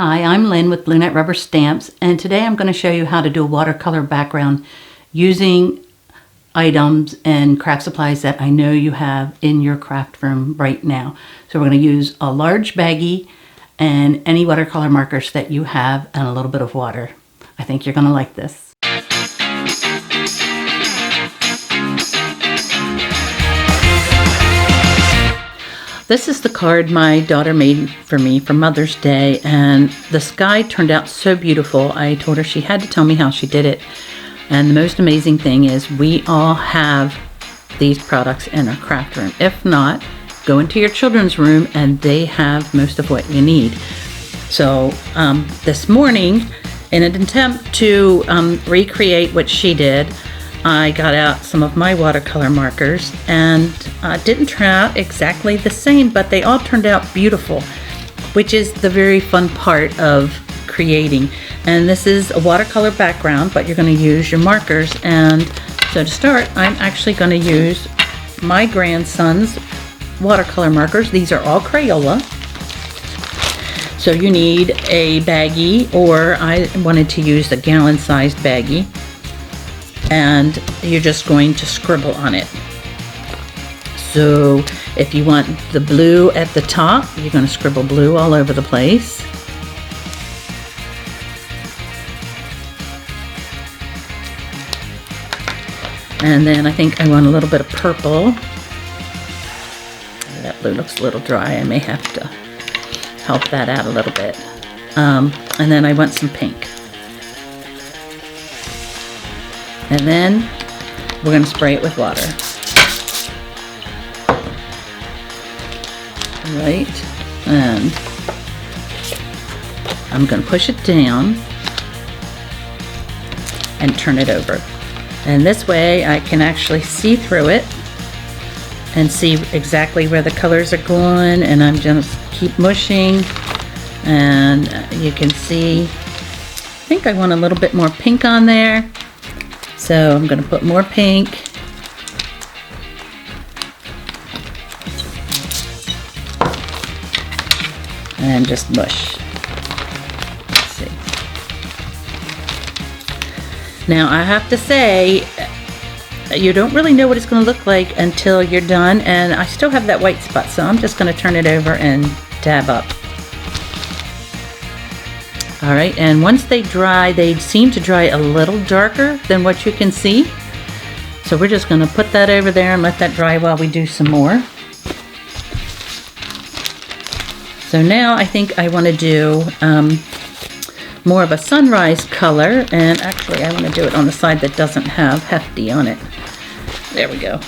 Hi, I'm Lynn with Blue Knight Rubber Stamps, and today I'm going to show you how to do a watercolor background using items and craft supplies that I know you have in your craft room right now. So we're going to use a large baggie and any watercolor markers that you have and a little bit of water. I think you're going to like this. This is the card my daughter made for me for Mother's Day, and the sky turned out so beautiful. I told her she had to tell me how she did it. And the most amazing thing is we all have these products in our craft room. If not, go into your children's room and they have most of what you need. So this morning, in an attempt to recreate what she did, I got out some of my watercolor markers, and didn't turn out exactly the same, but they all turned out beautiful, which is the very fun part of creating. And this is a watercolor background, but you're going to use your markers. And so to start, I'm actually going to use my grandson's watercolor markers. These are all Crayola. So you need a baggie, or I wanted to use a gallon-sized baggie. And you're just going to scribble on it. So if you want the blue at the top, you're going to scribble blue all over the place. And then I think I want a little bit of purple. That blue looks a little dry. I may have to help that out a little bit. And then I want some pink. And then we're going to spray it with water. Right, and I'm going to push it down and turn it over. And this way I can actually see through it and see exactly where the colors are going, and I'm just keep mushing, and you can see, I think I want a little bit more pink on there. So I'm going to put more pink. And just mush. Let's see. Now I have to say, you don't really know what it's going to look like until you're done, and I still have that white spot, so I'm just going to turn it over and dab up. Alright, and once they dry, they seem to dry a little darker than what you can see. So we're just going to put that over there and let that dry while we do some more. So now I think I want to do more of a sunrise color, and actually I want to do it on the side that doesn't have hefty on it. There we go.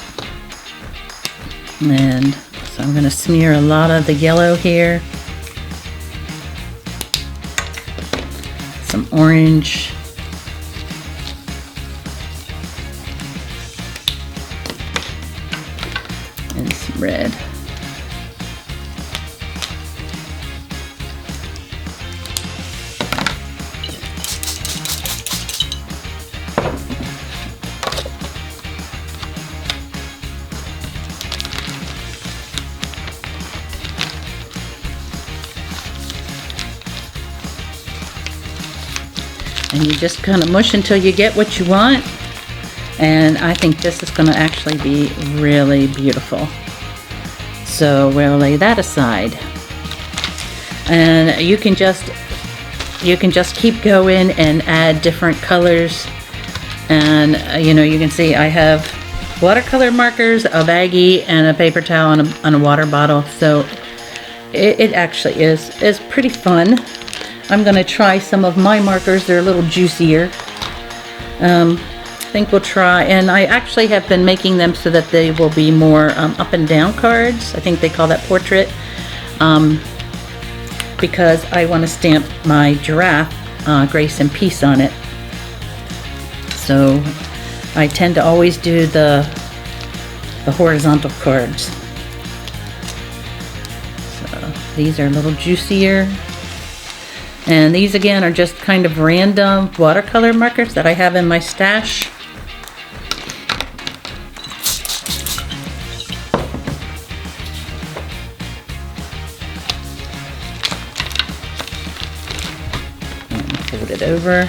And so I'm going to smear a lot of the yellow here. Some orange. And some red. And you just kind of mush until you get what you want. And I think this is going to actually be really beautiful. So we'll lay that aside. And you can just keep going and add different colors. And you know, you can see I have watercolor markers, a baggie, and a paper towel, and a water bottle. So it actually is pretty fun. I'm going to try some of my markers. They're a little juicier. I think we'll try, and I actually have been making them so that they will be more up and down cards. I think they call that portrait, because I want to stamp my giraffe, Grace and Peace, on it. So I tend to always do the horizontal cards. So these are a little juicier. And these again are just kind of random watercolor markers that I have in my stash. fold it over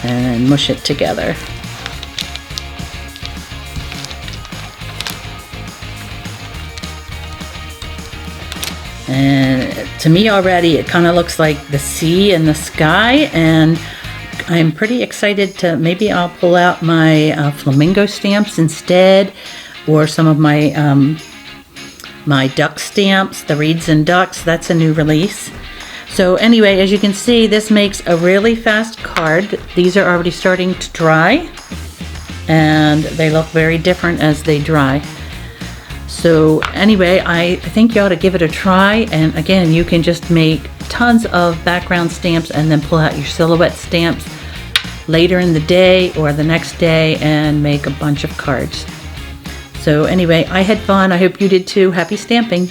and mush it together. And to me already it kind of looks like the sea and the sky, and I'm pretty excited to, maybe I'll pull out my flamingo stamps instead, or some of my my duck stamps, the reeds and ducks. That's a new release. So anyway, as you can see, this makes a really fast card. These are already starting to dry, and they look very different as they dry. So anyway, I think you ought to give it a try, and again, you can just make tons of background stamps and then pull out your silhouette stamps later in the day or the next day and make a bunch of cards. So anyway, I had fun. I hope you did too. Happy stamping!